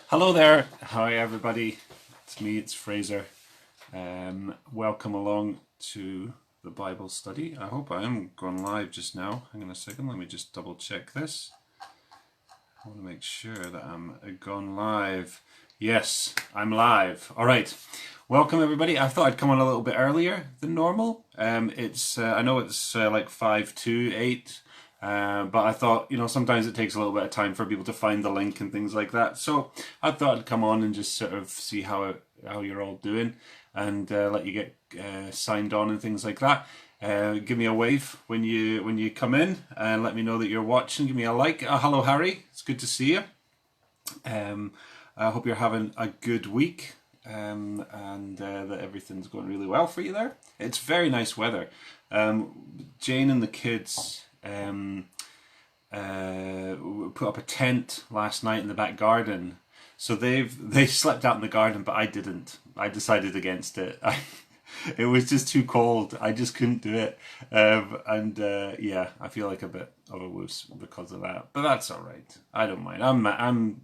Hello there. Hi, everybody. It's me, it's Fraser. Welcome along to the Bible study. I hope I am going live just now. Hang on a second, let me just double check this. I want to make sure that I'm gone live. Yes, I'm live. All right. Welcome, everybody. I thought I'd come on a little bit earlier than normal. I know it's like 5 to 8. But I thought, sometimes it takes a little bit of time for people to find the link and things like that. So I thought I'd come on and just sort of see how you're all doing and let you get signed on and things like that. Give me a wave when you come in and let me know that you're watching. Give me a like. Hello, Harry. It's good to see you. I hope you're having a good week and that everything's going really well for you there. It's very nice weather. Jane and the kids put up a tent last night in the back garden. So they slept out in the garden, but I didn't. I decided against it. It was just too cold. I just couldn't do it, yeah, I feel like a bit of a wuss because of that. But that's all right. I don't mind. I'm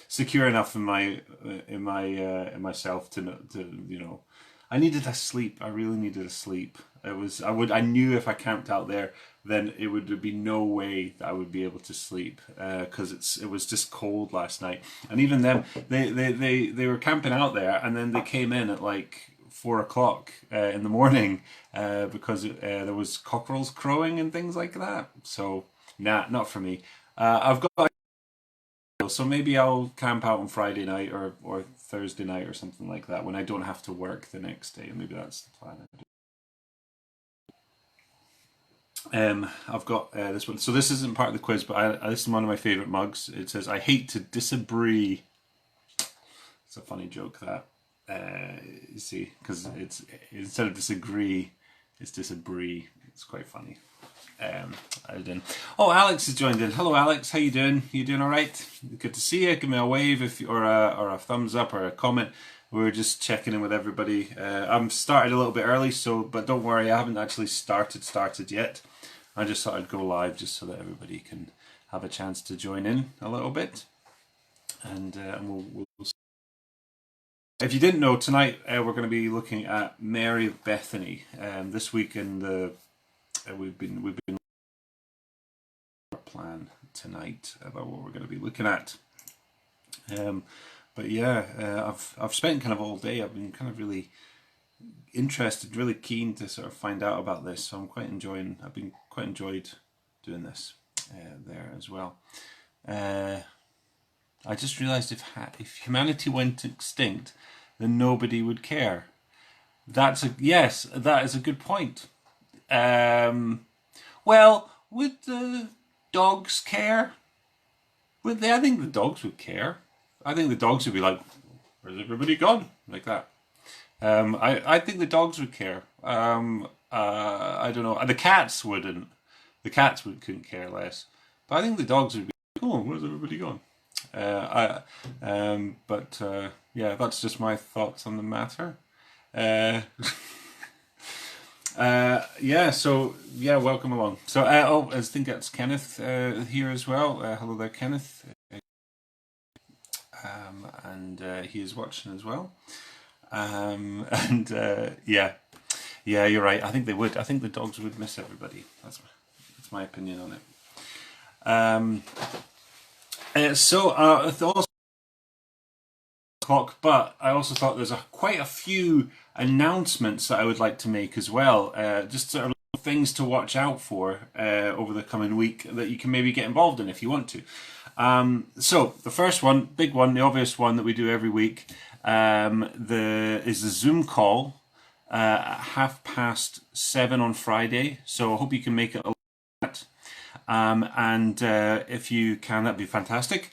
secure enough in myself to. I needed a sleep. I really needed a sleep. I knew if I camped out there, then it would be no way that I would be able to sleep because it was just cold last night. And even them, they were camping out there, and then they came in at like 4 o'clock in the morning because there was cockerels crowing and things like that. So nah, not for me. I've got so maybe I'll camp out on Friday night or Thursday night or something like that when I don't have to work the next day. Maybe that's the plan. I've got this one. So this isn't part of the quiz, but this is one of my favourite mugs. It says, "I hate to disagree." It's a funny joke that you see, because it's instead of disagree, it's disagree. It's quite funny. I didn't. Oh, Alex has joined in. Hello, Alex. How you doing? You doing all right? Good to see you. Give me a wave or a thumbs up or a comment. We were just checking in with everybody. I'm started a little bit early, but don't worry, I haven't actually started yet. I just thought I'd go live just so that everybody can have a chance to join in a little bit, and we'll. If you didn't know, tonight we're going to be looking at Mary of Bethany. This week in the we've been plan tonight about what we're going to be looking at. But yeah, I've spent kind of all day. I've been kind of really interested, really keen to sort of find out about this. So I've been quite enjoyed doing this there as well. I just realised if humanity went extinct, then nobody would care. Yes, that is a good point. Well, would the dogs care? Would they? I think the dogs would care. I think the dogs would be like, "Where's everybody gone?" Like that. I think the dogs would care. I don't know. The cats wouldn't. The cats couldn't care less. But I think the dogs would be. Oh, where's everybody gone? Yeah, that's just my thoughts on the matter. Uh, yeah, so yeah, welcome along. So, I think that's Kenneth here as well. Hello there, Kenneth. And he is watching as well. Yeah, you're right. I think they would. I think the dogs would miss everybody. That's my opinion on it. It's also clock, but I also thought there's quite a few announcements that I would like to make as well. Just sort of things to watch out for over the coming week that you can maybe get involved in if you want to. So the first one, big one, the obvious one that we do every week, is the Zoom call at 7:30 on Friday. So I hope you can make it a lot. And if you can, that'd be fantastic.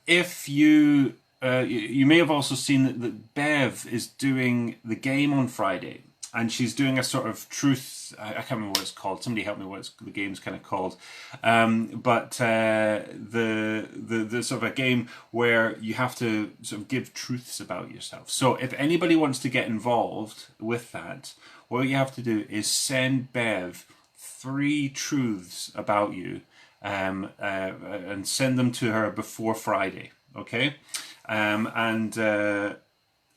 If you you may have also seen that Bev is doing the game on Friday, and she's doing a sort of truth. I can't remember what it's called. Somebody help me. The game's kind of called? But the sort of a game where you have to sort of give truths about yourself. So if anybody wants to get involved with that, what you have to do is send Bev 3 truths about you, and send them to her before Friday. Okay.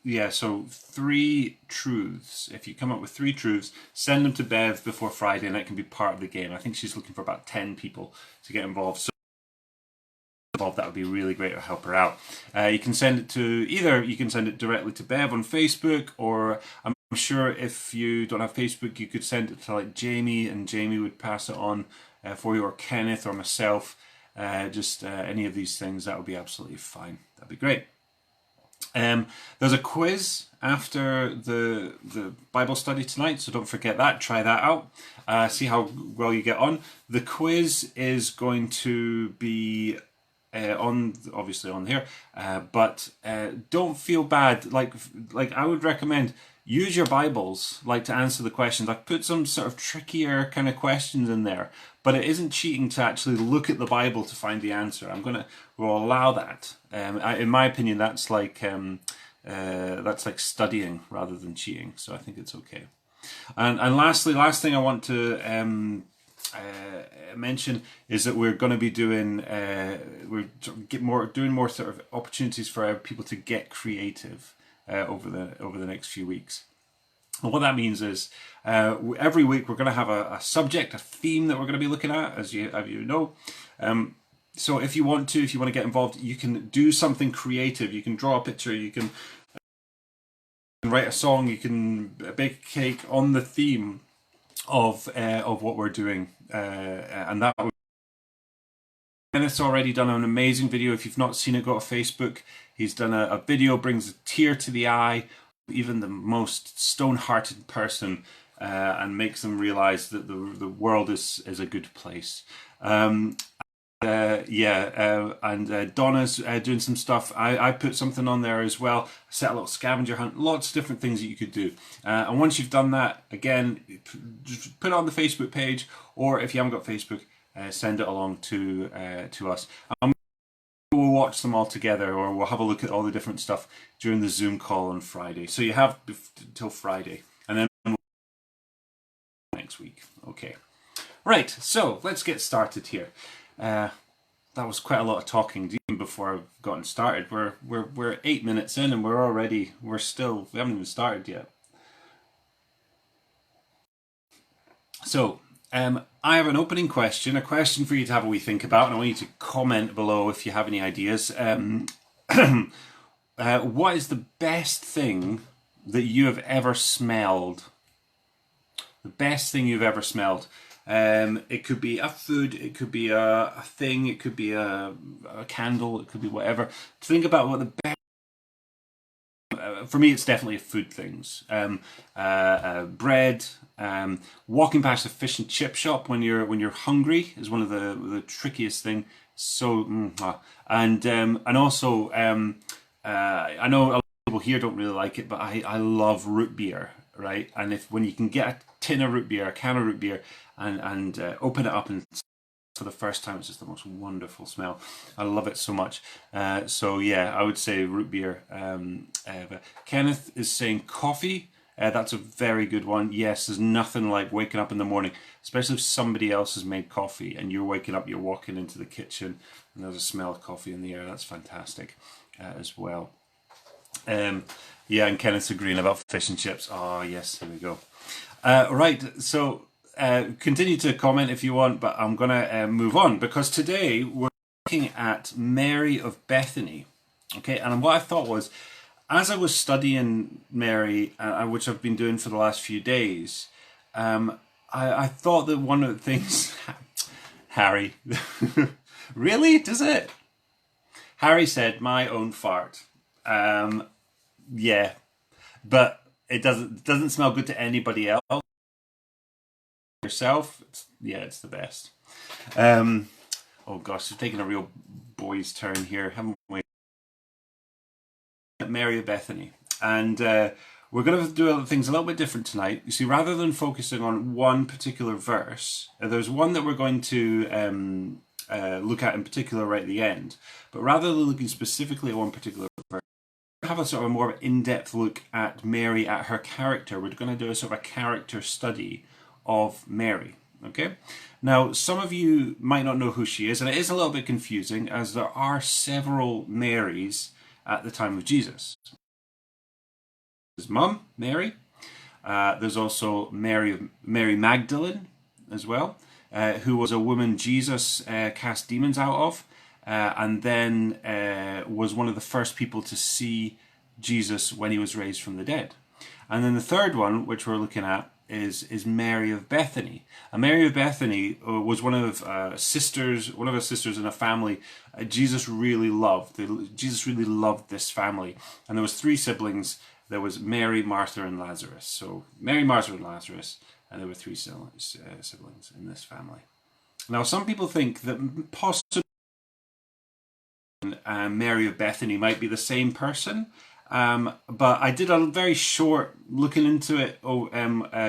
Yeah, so 3 truths. If you come up with 3 truths, send them to Bev before Friday, and that can be part of the game. I think she's looking for about 10 people to get involved. So that would be really great to help her out. You can send it to you can send it directly to Bev on Facebook, or I'm sure if you don't have Facebook, you could send it to like Jamie, and Jamie would pass it on for you, or Kenneth or myself. Any of these things, that would be absolutely fine. That'd be great. There's a quiz after the Bible study tonight, so don't forget that. Try that out. See how well you get on. The quiz is going to be obviously on here, but don't feel bad. Like I would recommend, use your Bibles to answer the questions. I've put some sort of trickier kind of questions in there, but it isn't cheating to actually look at the Bible to find the answer. We'll allow that. In my opinion, that's like studying rather than cheating. So I think it's okay. And last thing I want to mention is that we're going to be doing doing more sort of opportunities for people to get creative over the next few weeks. And what that means is every week we're going to have a subject, a theme that we're going to be looking at, as you know. So if you want to get involved, you can do something creative. You can draw a picture. You can write a song. You can bake a cake on the theme of what we're doing, and that. Kenneth's already done an amazing video. If you've not seen it, go to Facebook. He's done a video, brings a tear to the eye, even the most stone-hearted person, and makes them realize that the world is a good place. Donna's doing some stuff. I put something on there as well. Set a little scavenger hunt. Lots of different things that you could do. And once you've done that, again, just put it on the Facebook page, or if you haven't got Facebook, send it along to us. We'll watch them all together, or we'll have a look at all the different stuff during the Zoom call on Friday. So you have till Friday, and then next week. Okay. Right, so let's get started here. That was quite a lot of talking even before I've gotten started. We're 8 minutes in, and we haven't even started yet. So I have an opening question, a question for you to have a wee think about, and I want you to comment below if you have any ideas. What is the best thing that you have ever smelled? The best thing you've ever smelled. It could be a food, it could be a thing, it could be a candle, it could be whatever. Think about what the best. For me, it's definitely food things. Bread. Walking past a fish and chip shop when you're hungry is one of the trickiest thing. So and also I know a lot of people here don't really like it, but I love root beer, right? And when you can get a tin of root beer, a can of root beer, and open it up and for the first time, it's just the most wonderful smell. I love it so much. So yeah, I would say root beer. Kenneth is saying coffee. That's a very good one. Yes, there's nothing like waking up in the morning, especially if somebody else has made coffee and you're waking up, you're walking into the kitchen and there's a smell of coffee in the air. That's fantastic as well. Yeah, and Kenneth's agreeing about fish and chips. Oh yes, here we go. Right, so continue to comment if you want, but I'm going to move on because today we're looking at Mary of Bethany. Okay, and what I thought was, as I was studying Mary, which I've been doing for the last few days, I thought that one of the things... Harry. Really? Does it? Harry said, my own fart. Yeah, but it doesn't smell good to anybody else. Yourself, it's the best. Oh gosh, we've taken a real boy's turn here, haven't we? Mary of Bethany, and we're going to do things a little bit different tonight. You see, rather than focusing on one particular verse, there's one that we're going to look at in particular right at the end, but rather than looking specifically at one particular verse, we're going to have a sort of more in-depth look at Mary, at her character. We're going to do a sort of a character study of Mary. Okay, now some of you might not know who she is, and it is a little bit confusing as there are several Marys at the time of Jesus. His mum, Mary. There's also Mary Magdalene as well, who was a woman Jesus cast demons out of, and then was one of the first people to see Jesus when he was raised from the dead. And then the third one, which we're looking at, is Mary of Bethany. And Mary of Bethany was one of her sisters in a family Jesus really loved. Jesus really loved this family. And there was 3 siblings. There was Mary, Martha, and Lazarus. So Mary, Martha, and Lazarus, and there were 3 siblings in this family. Now, some people think that possibly Mary of Bethany might be the same person. But I did a very short looking into it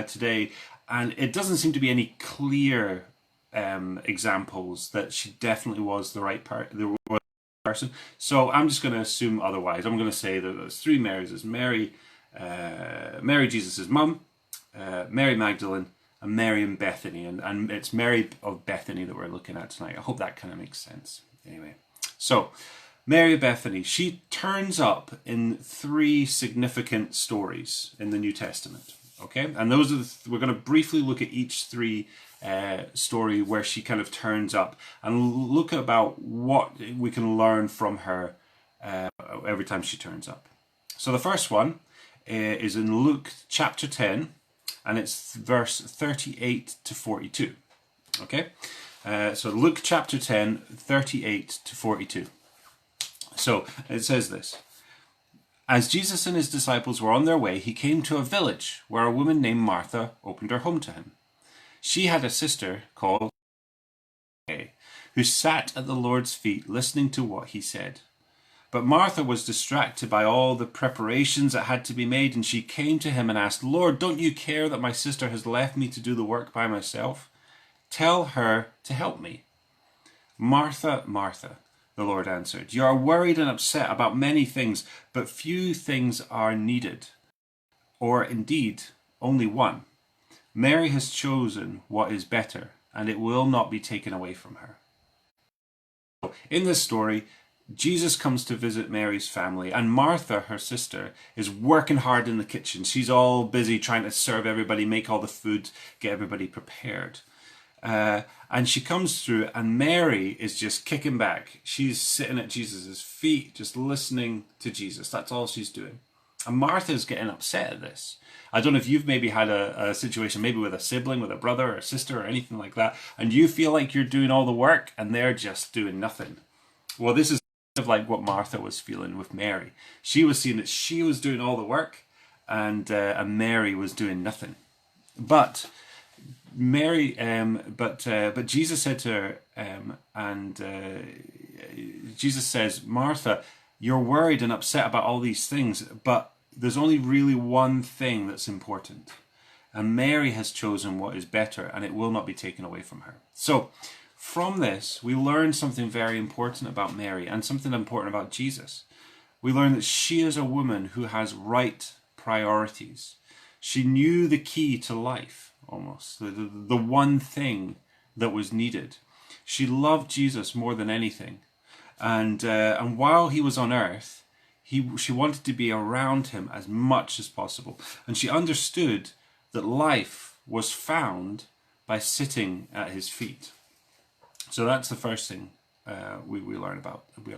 today, and it doesn't seem to be any clear examples that she definitely was the right person. So I'm just going to assume otherwise. I'm going to say that there's 3 Marys. There's Mary, Jesus' mum, Mary Magdalene, and Mary and Bethany. And it's Mary of Bethany that we're looking at tonight. I hope that kind of makes sense. Anyway, so Mary of Bethany, she turns up in 3 significant stories in the New Testament. Okay, and those are we're going to briefly look at each 3 story where she kind of turns up and look about what we can learn from her every time she turns up. So the first one is in Luke chapter 10, and it's verse 38 to 42. Okay, so Luke chapter 10, 38 to 42. So it says this: As Jesus and his disciples were on their way, he came to a village where a woman named Martha opened her home to him. She had a sister called Mary, who sat at the Lord's feet listening to what he said. But Martha was distracted by all the preparations that had to be made, and she came to him and asked, Lord, don't you care that my sister has left me to do the work by myself? Tell her to help me. Martha, Martha, the Lord answered, you are worried and upset about many things, but few things are needed, or indeed only one. Mary has chosen what is better, and it will not be taken away from her. In this story, Jesus comes to visit Mary's family, and Martha, her sister, is working hard in the kitchen. She's all busy trying to serve everybody, make all the food, get everybody prepared. And she comes through, and Mary is just kicking back. She's sitting at Jesus' feet, just listening to Jesus. That's all she's doing. And Martha's getting upset at this. I don't know if you've maybe had a situation, maybe with a sibling, with a brother or a sister or anything like that, and you feel like you're doing all the work and they're just doing nothing. Well, this is kind of like what Martha was feeling with Mary. She was seeing that she was doing all the work, and Mary was doing nothing. But Jesus said to her, Jesus says, Martha, you're worried and upset about all these things, but there's only really one thing that's important. And Mary has chosen what is better, and it will not be taken away from her. So from this, we learn something very important about Mary and something important about Jesus. We learn that she is a woman who has right priorities. She knew the key to life, almost, the one thing that was needed. She loved Jesus more than anything. And while he was on earth, she wanted to be around him as much as possible. And she understood that life was found by sitting at his feet. So that's the first thing we learn about. We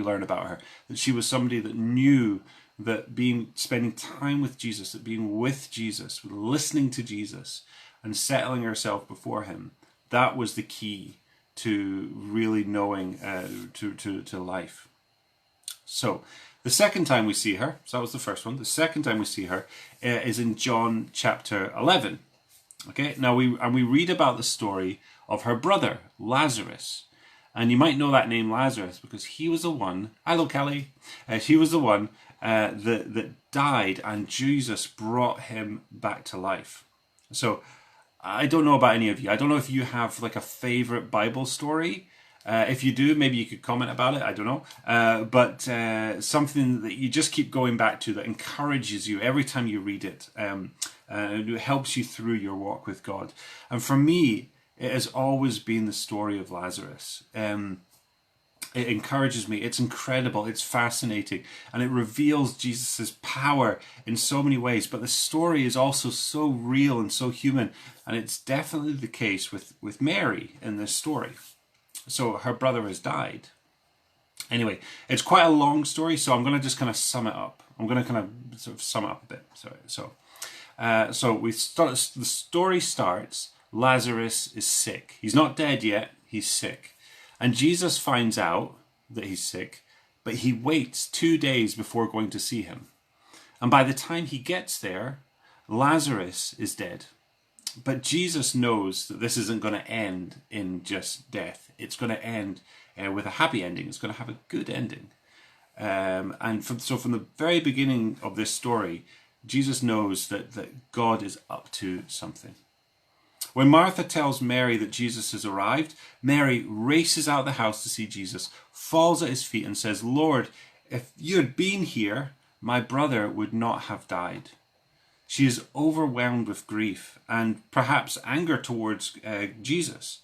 learn about her, that she was somebody that knew that spending time with Jesus, that being with Jesus, listening to Jesus, and settling herself before him, that was the key to really knowing to life. So the second time we see her, so that was the first one. The second time we see her is in John chapter 11. Okay, now we read about the story of her brother Lazarus, and you might know that name Lazarus because he was the one. Hello, Kelly. He was the one that died, and Jesus brought him back to life. So I don't know about any of you. I don't know if you have like a favorite Bible story. If you do, maybe you could comment about it. I don't know. But something that you just keep going back to that encourages you every time you read it. It helps you through your walk with God. And for me, it has always been the story of Lazarus. It encourages me. It's incredible. It's fascinating. And it reveals Jesus' power in so many ways. But the story is also so real and so human. And it's definitely the case with Mary in this story. So her brother has died. Anyway, it's quite a long story, so I'm going to just kind of sum it up. I'm going to kind of sort of sum it up a bit. The story starts, Lazarus is sick. He's not dead yet, he's sick. And Jesus finds out that he's sick, but he waits 2 days before going to see him. And by the time he gets there, Lazarus is dead. But Jesus knows that this isn't going to end in just death. It's going to end with a happy ending. It's going to have a good ending. So from the very beginning of this story, Jesus knows that God is up to something. When Martha tells Mary that Jesus has arrived, Mary races out of the house to see Jesus, falls at his feet and says, "Lord, if you had been here, my brother would not have died." She is overwhelmed with grief and perhaps anger towards Jesus.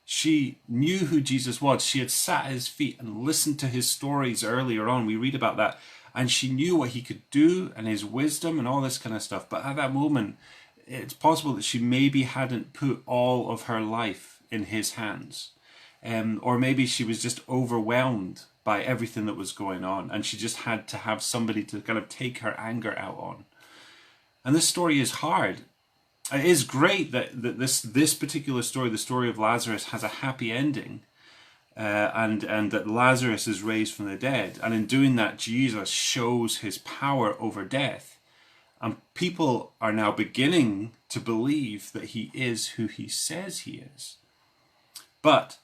She knew who Jesus was. She had sat at his feet and listened to his stories earlier on. We read about that. And she knew what he could do and his wisdom and all this kind of stuff. But at that moment, it's possible that she maybe hadn't put all of her life in his hands. Or maybe she was just overwhelmed by everything that was going on. And she just had to have somebody to kind of take her anger out on. And this story is hard. It is great that this particular story, the story of Lazarus, has a happy ending. And that Lazarus is raised from the dead. And in doing that, Jesus shows his power over death. And people are now beginning to believe that he is who he says he is. But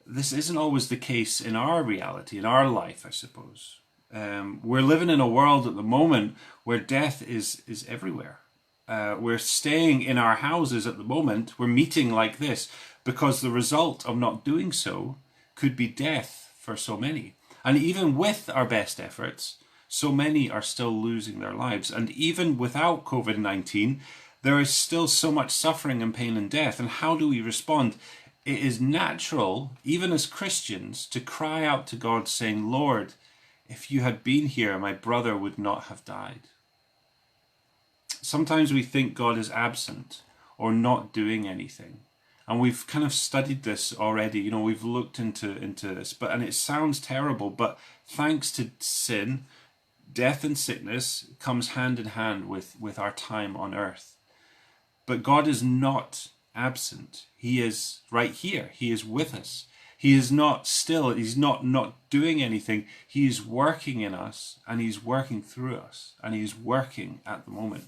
this isn't always the case in our reality, in our life, I suppose. We're living in a world at the moment where death is everywhere. We're staying in our houses at the moment. We're meeting like this because the result of not doing so could be death for so many. And even with our best efforts, so many are still losing their lives. And even without COVID-19, there is still so much suffering and pain and death. And how do we respond? It is natural, even as Christians, to cry out to God saying, "Lord, if you had been here, my brother would not have died." Sometimes we think God is absent or not doing anything. And we've kind of studied this already. We've looked into this, and it sounds terrible, but thanks to sin, death and sickness comes hand in hand with our time on earth. But God is not absent. He is right here. He is with us. He is not still. He's not doing anything. He is working in us, and he's working through us, and he's working at the moment.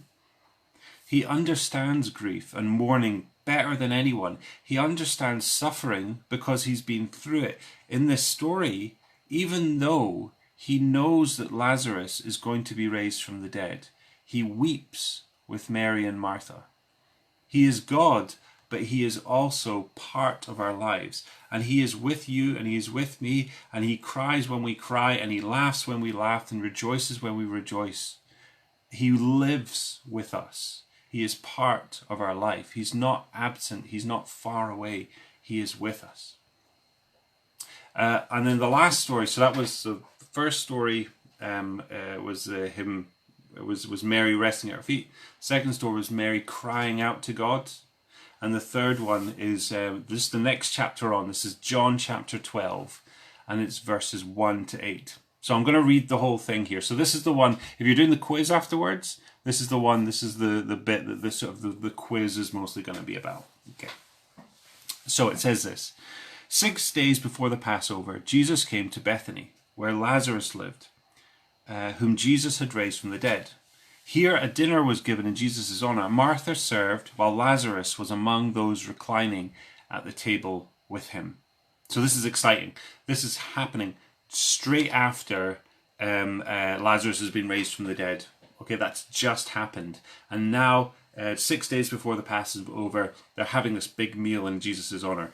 He understands grief and mourning better than anyone. He understands suffering because he's been through it. In this story, even though he knows that Lazarus is going to be raised from the dead, he weeps with Mary and Martha. He is God, but he is also part of our lives. And he is with you and he is with me, and he cries when we cry, and he laughs when we laugh, and rejoices when we rejoice. He lives with us. He is part of our life. He's not absent. He's not far away. He is with us. And then the last story. So that was the first story. Was Mary resting at her feet. Second story was Mary crying out to God, and the third one is this is the next chapter on. This is John chapter 12, and it's verses 1 to 8. So I'm going to read the whole thing here. So this is the one. If you're doing the quiz afterwards, this is the one. This is the bit that the quiz is mostly going to be about. Okay. So it says this: 6 days before the Passover, Jesus came to Bethany, where Lazarus lived, whom Jesus had raised from the dead. Here a dinner was given in Jesus' honor. Martha served, while Lazarus was among those reclining at the table with him. So this is exciting. This is happening straight after Lazarus has been raised from the dead. Okay, that's just happened. And now, 6 days before the Passover, they're having this big meal in Jesus' honor.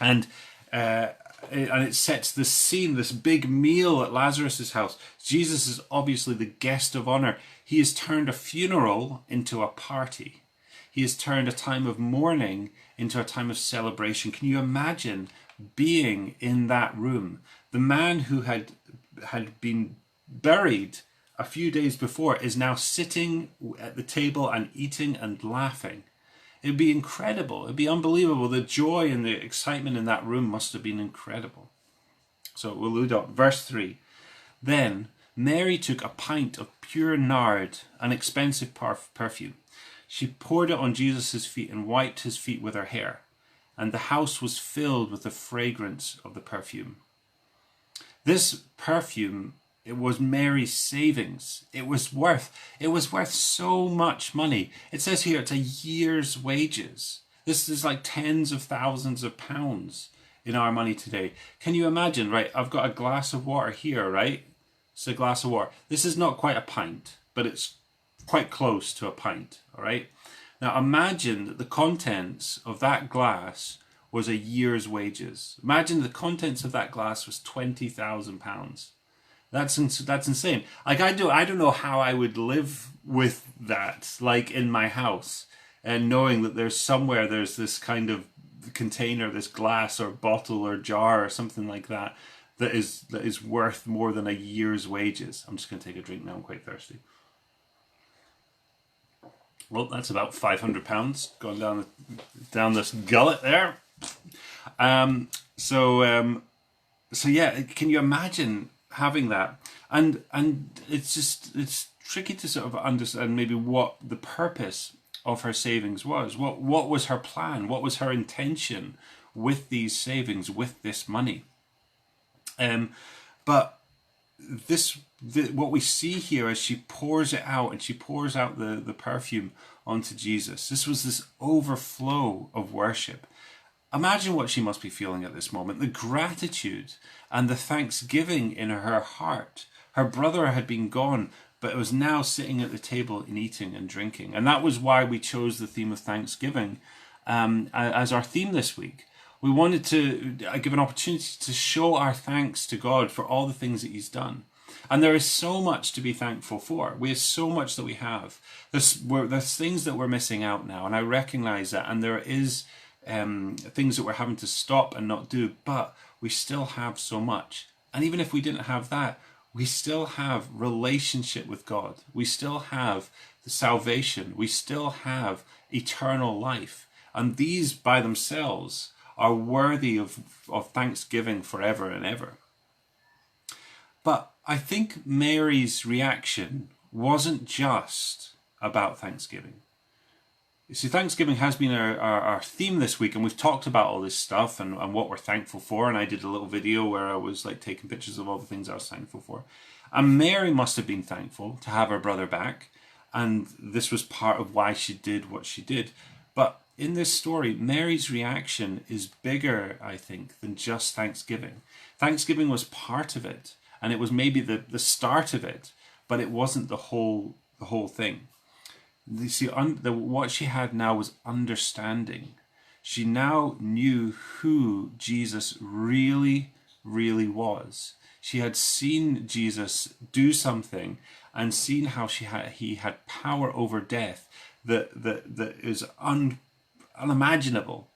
And it sets the scene, this big meal at Lazarus' house. Jesus is obviously the guest of honor. He has turned a funeral into a party. He has turned a time of mourning into a time of celebration. Can you imagine being in that room. The man who had been buried a few days before is now sitting at the table and eating and laughing. It'd be incredible. It'd be unbelievable. The joy and the excitement in that room must have been incredible. So we'll load up. Verse 3. Then Mary took a pint of pure nard, an expensive perfume. She poured it on Jesus' feet and wiped his feet with her hair. And the house was filled with the fragrance of the perfume. This perfume, it was Mary's savings. It was worth so much money. It says here it's a year's wages. This is like tens of thousands of pounds in our money today. Can you imagine, right? I've got a glass of water here, right? It's a glass of water. This is not quite a pint, but it's quite close to a pint, all right? Now imagine that the contents of that glass was a year's wages. Imagine the contents of that glass was £20,000. That's insane. Like I don't know how I would live with that, like in my house, and knowing that there's this kind of container, this glass or bottle or jar or something like that is worth more than a year's wages. I'm just going to take a drink now. I'm quite thirsty. Well, that's about £500 gone down this gullet there. So yeah, can you imagine having that? And it's tricky to sort of understand maybe what the purpose of her savings was. What was her plan? What was her intention with these savings, with this money? But what we see here as she pours it out, and she pours out the perfume onto Jesus. This was this overflow of worship. Imagine what she must be feeling at this moment. The gratitude and the thanksgiving in her heart. Her brother had been gone, but it was now sitting at the table and eating and drinking. And that was why we chose the theme of Thanksgiving as our theme this week. We wanted to give an opportunity to show our thanks to God for all the things that he's done. And there is so much to be thankful for. We have so much that we have. There's things that we're missing out now, and I recognize that. And there is things that we're having to stop and not do, but we still have so much. And even if we didn't have that, we still have relationship with God. We still have the salvation. We still have eternal life. And these by themselves are worthy of thanksgiving forever and ever. But I think Mary's reaction wasn't just about Thanksgiving. You see, Thanksgiving has been our theme this week, and we've talked about all this stuff and what we're thankful for, and I did a little video where I was like taking pictures of all the things I was thankful for. And Mary must have been thankful to have her brother back, and this was part of why she did what she did. But in this story, Mary's reaction is bigger, I think, than just Thanksgiving. Thanksgiving was part of it, and it was maybe the start of it, but it wasn't the whole thing. You see, what she had now was understanding. She now knew who Jesus really, really was. She had seen Jesus do something and seen how he had power over death that is unimaginable.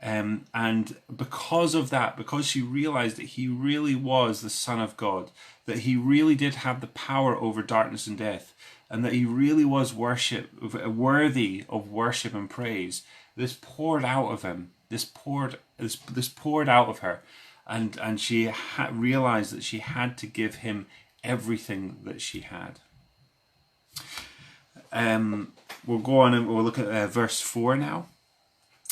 And because of that, because she realized that he really was the Son of God, that he really did have the power over darkness and death, and that he really was worthy of worship and praise, this poured out of him. This poured out of her, and she realized that she had to give him everything that she had. We'll go on and we'll look at verse 4 now.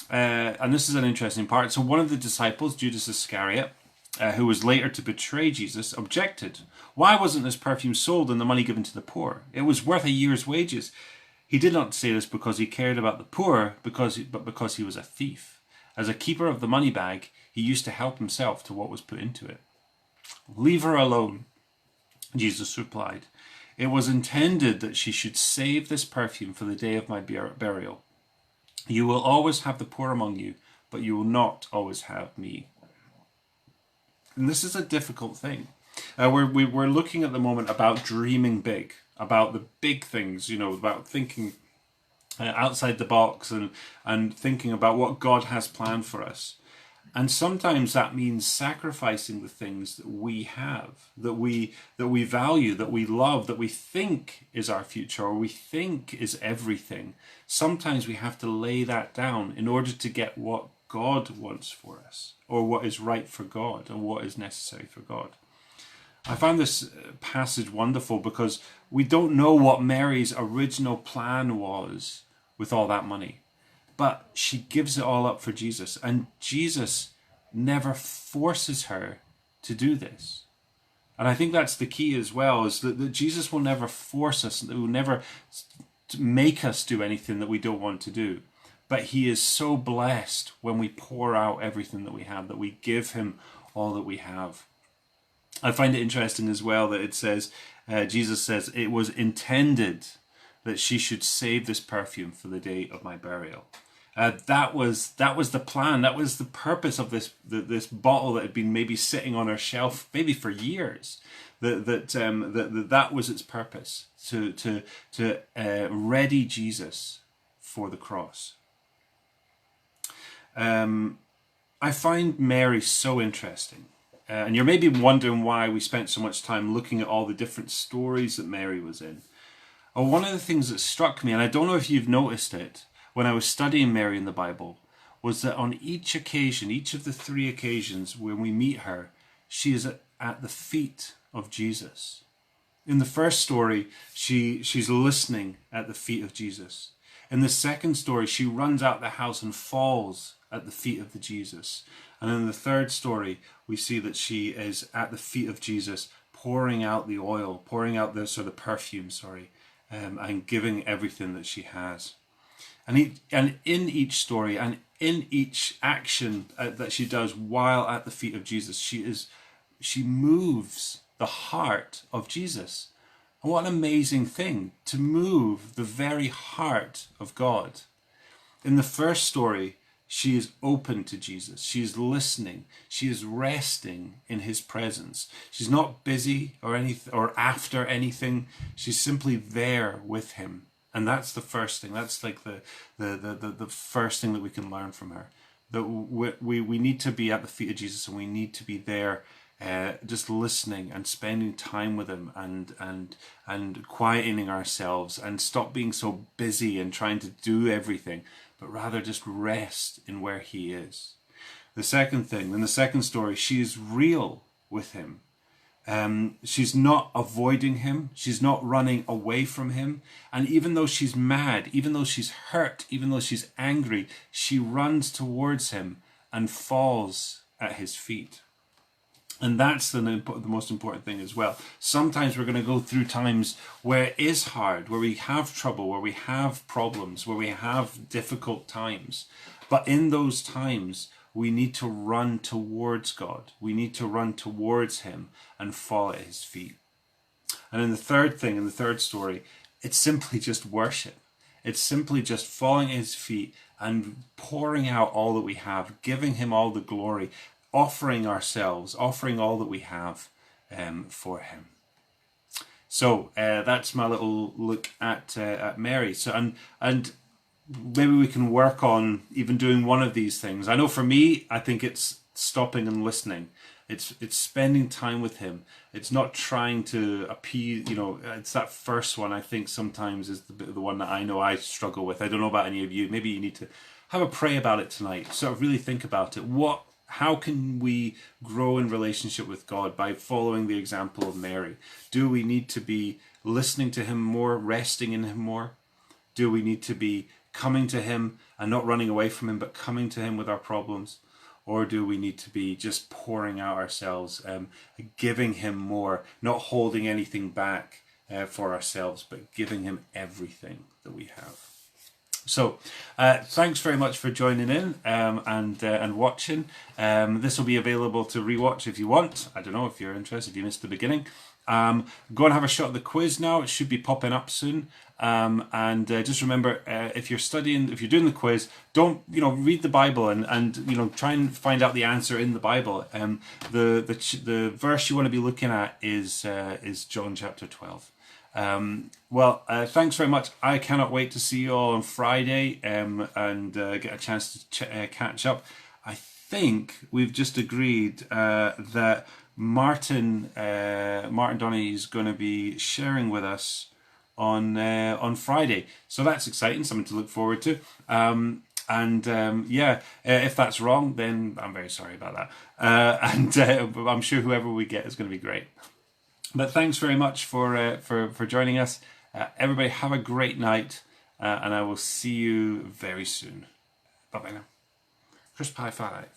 And this is an interesting part. So one of the disciples, Judas Iscariot, who was later to betray Jesus, objected. Why wasn't this perfume sold and the money given to the poor? It was worth a year's wages. He did not say this because he cared about the poor, but because he was a thief. As a keeper of the money bag, he used to help himself to what was put into it. Leave her alone, Jesus replied. It was intended that she should save this perfume for the day of my burial. You will always have the poor among you, but you will not always have me. And this is a difficult thing. We're looking at the moment about dreaming big, about the big things, about thinking outside the box and thinking about what God has planned for us. And sometimes that means sacrificing the things that we have, that we value, that we love, that we think is our future, or we think is everything. Sometimes we have to lay that down in order to get what God wants for us, or what is right for God, or what is necessary for God. I found this passage wonderful because we don't know what Mary's original plan was with all that money. But she gives it all up for Jesus. And Jesus never forces her to do this. And I think that's the key as well, is that Jesus will never force us. He will never make us do anything that we don't want to do. But he is so blessed when we pour out everything that we have, that we give him all that we have. I find it interesting as well that it says, Jesus says, it was intended that she should save this perfume for the day of my burial. That was the plan. That was the purpose of this bottle that had been maybe sitting on her shelf maybe for years. That was its purpose, to ready Jesus for the cross. I find Mary so interesting. And you're maybe wondering why we spent so much time looking at all the different stories that Mary was in. Well, one of the things that struck me, and I don't know if you've noticed it, when I was studying Mary in the Bible, was that on each occasion, each of the 3 occasions when we meet her, she is at the feet of Jesus. In the first story, she's listening at the feet of Jesus. In the second story, she runs out the house and falls at the feet of the Jesus. And in the third story, we see that she is at the feet of Jesus, pouring out the oil, pouring out the perfume, and giving everything that she has. And in each story and in each action that she does while at the feet of Jesus, she moves the heart of Jesus. And what an amazing thing to move the very heart of God. In the first story, she is open to Jesus. She is listening. She is resting in his presence. She's not busy or after anything. She's simply there with him. And that's the first thing. That's like the first thing that we can learn from her. That we need to be at the feet of Jesus, and we need to be there just listening and spending time with him and quietening ourselves, and stop being so busy and trying to do everything, but rather just rest in where he is. The second thing, in the second story, she is real with him. She's not avoiding him. She's not running away from him. And even though she's mad, even though she's hurt, even though she's angry, she runs towards him and falls at his feet. And that's the most important thing as well. Sometimes we're going to go through times where it is hard, where we have trouble, where we have problems, where we have difficult times. But in those times, we need to run towards God. We need to run towards him and fall at his feet. And in the third thing, in the third story, it's simply just worship. It's simply just falling at his feet and pouring out all that we have, giving him all the glory, offering ourselves, offering all that we have for him. So that's my little look at Mary. So and maybe we can work on even doing one of these things. I know for me, I think it's stopping and listening. It's spending time with him. It's not trying to appease, it's that first one I think sometimes is the one that I know I struggle with. I don't know about any of you. Maybe you need to have a pray about it tonight. Sort of really think about it. How can we grow in relationship with God by following the example of Mary? Do we need to be listening to him more, resting in him more? Do we need to be coming to him and not running away from him, but coming to him with our problems? Or do we need to be just pouring out ourselves, giving him more, not holding anything back for ourselves, but giving him everything that we have? So, thanks very much for joining in and watching. This will be available to rewatch if you want. I don't know if you're interested, if you missed the beginning. Go and have a shot at the quiz now. It should be popping up soon. And just remember, if you're doing the quiz, don't read the Bible and try and find out the answer in the Bible. The verse you want to be looking at is John chapter 12. Thanks very much. I cannot wait to see you all on Friday and get a chance to catch up. I think we've just agreed that Martin Donny is going to be sharing with us on Friday. So that's exciting, something to look forward to. If that's wrong, then I'm very sorry about that. I'm sure whoever we get is going to be great. But thanks very much for joining us. Everybody have a great night, and I will see you very soon. Bye-bye now. Crisp high five.